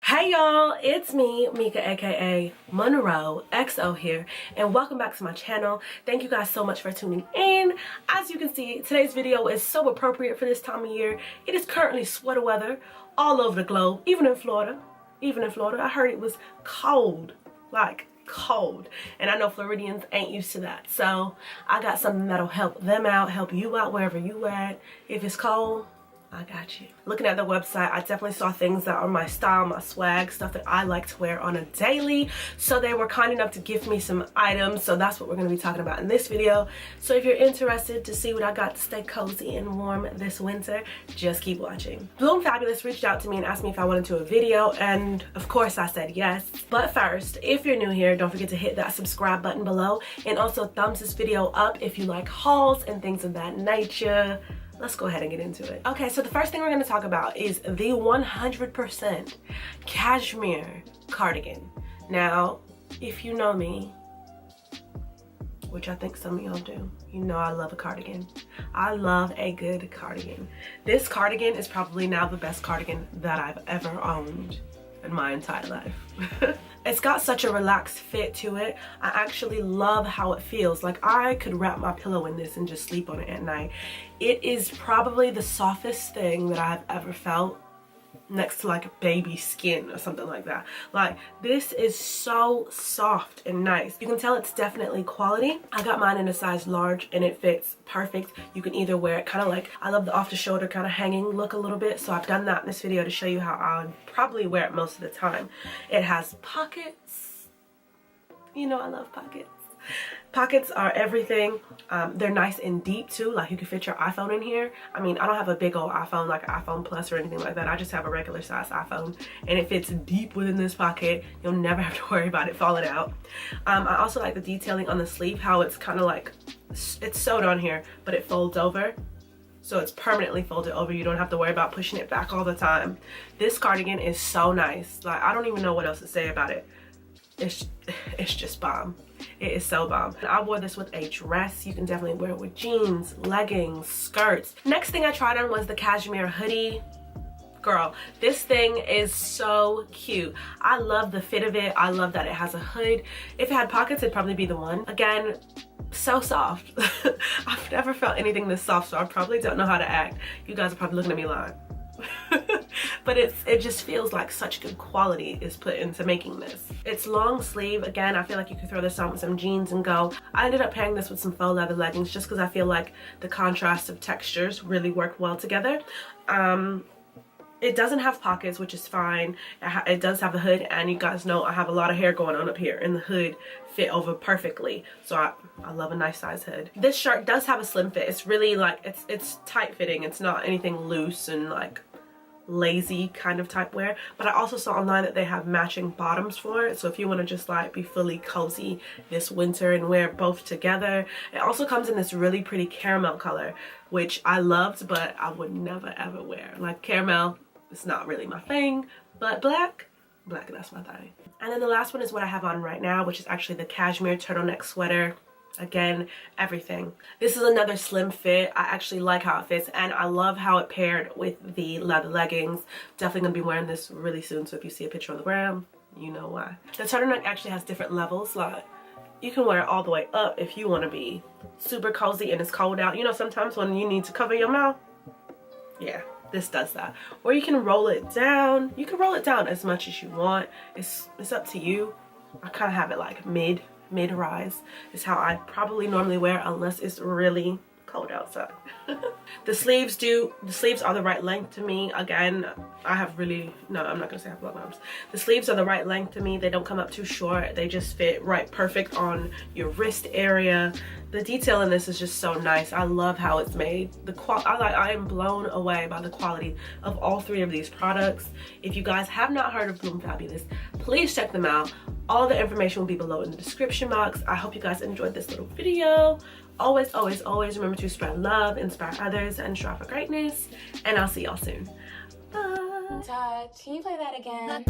Hey y'all, it's me, Mika, aka Monroe, XO here, and welcome back to my channel. Thank you guys so much for tuning in. As you can see, today's video is so appropriate for this time of year. It is currently sweater weather all over the globe, even in Florida. I heard it was cold, like cold, and I know Floridians ain't used to that. So I got something that'll help them out, help you out wherever you at. If it's cold, I got you. Looking at the website, I definitely saw things that are my style, my swag, stuff that I like to wear on a daily. So they were kind enough to gift me some items. So that's what we're going to be talking about in this video. So if you're interested to see what I got to stay cozy and warm this winter, just keep watching. Bloom Fabulous reached out to me and asked me if I wanted to do a video, and of course I said yes. But first, if you're new here, don't forget to hit that subscribe button below, and also thumbs this video up if you like hauls and things of that nature. Let's go ahead and get into it. Okay, so the first thing we're going to talk about is the 100% cashmere cardigan. Now, if you know me, which I think some of y'all do, you know I love a cardigan. I love a good cardigan. This cardigan is probably now the best cardigan that I've ever owned in my entire life. It's got such a relaxed fit to it. I actually love how it feels. Like I could wrap my pillow in this and just sleep on it at night. It is probably the softest thing that I've ever felt, next to like baby skin or something like that. Like this is so soft and nice. You can tell it's definitely quality. I got mine in a size large and it fits perfect. You can either wear it kind of like, I love the off the shoulder kind of hanging look a little bit, so I've done that in this video to show you how I would probably wear it most of the time. It has pockets. You know I love pockets. Pockets are everything. They're nice and deep too, like you can fit your iPhone in here. I mean, I don't have a big old iPhone like an iPhone Plus or anything like that. I just have a regular size iPhone, and it fits deep within this pocket. You'll never have to worry about it falling out. I also like the detailing on the sleeve, how it's kind of like, it's sewed on here, but it folds over. So it's permanently folded over. You don't have to worry about pushing it back all the time. This cardigan is so nice. Like I don't even know what else to say about it. It's just bomb. It is so bomb. I wore this with a dress. You can definitely wear it with jeans, leggings, skirts. Next thing I tried on was the cashmere hoodie. Girl, this thing is so cute. I love the fit of it. I love that it has a hood. If it had pockets, it'd probably be the one. Again, so soft. I've never felt anything this soft, so I probably don't know how to act. You guys are probably looking at me lying. But it just feels like such good quality is put into making this. It's long sleeve. Again, I feel like you could throw this on with some jeans and go. I ended up pairing this with some faux leather leggings just because I feel like the contrast of textures really work well together. It doesn't have pockets, which is fine. It does have the hood, and you guys know I have a lot of hair going on up here, and the hood fit over perfectly. So I love a nice size hood. This shirt does have a slim fit. It's really like, it's tight fitting. It's not anything loose and like lazy kind of type wear. But I also saw online that they have matching bottoms for it, so if you want to just like be fully cozy this winter and wear both together. It also comes in this really pretty caramel color, which I loved, but I would never ever wear. Like caramel, it's not really my thing, but black, that's my thing. And then the last one is what I have on right now, which is actually the cashmere turtleneck sweater. Again, everything. This is another slim fit. I actually like how it fits, and I love how it paired with the leather leggings. Definitely gonna be wearing this really soon, so if you see a picture on the gram, you know why. The turtleneck actually has different levels. Like you can wear it all the way up if you want to be super cozy and it's cold out. You know, sometimes when you need to cover your mouth, yeah, this does that. Or you can roll it down. You can roll it down as much as you want. It's up to you. I kind of have it like mid-rise is how I probably normally wear, unless it's really cold outside. The sleeves are the right length to me. Again, I'm not gonna say I have long arms. The sleeves are the right length to me. They don't come up too short. They just fit right perfect on your wrist area. The detail in this is just so nice. I love how it's made. I am blown away by the quality of all three of these products. If you guys have not heard of Bloom Fabulous, please check them out. All the information will be below in the description box. I hope you guys enjoyed this little video. Always, always, always remember to spread love, inspire others, and strive for greatness. And I'll see y'all soon. Bye. Todd, can you play that again?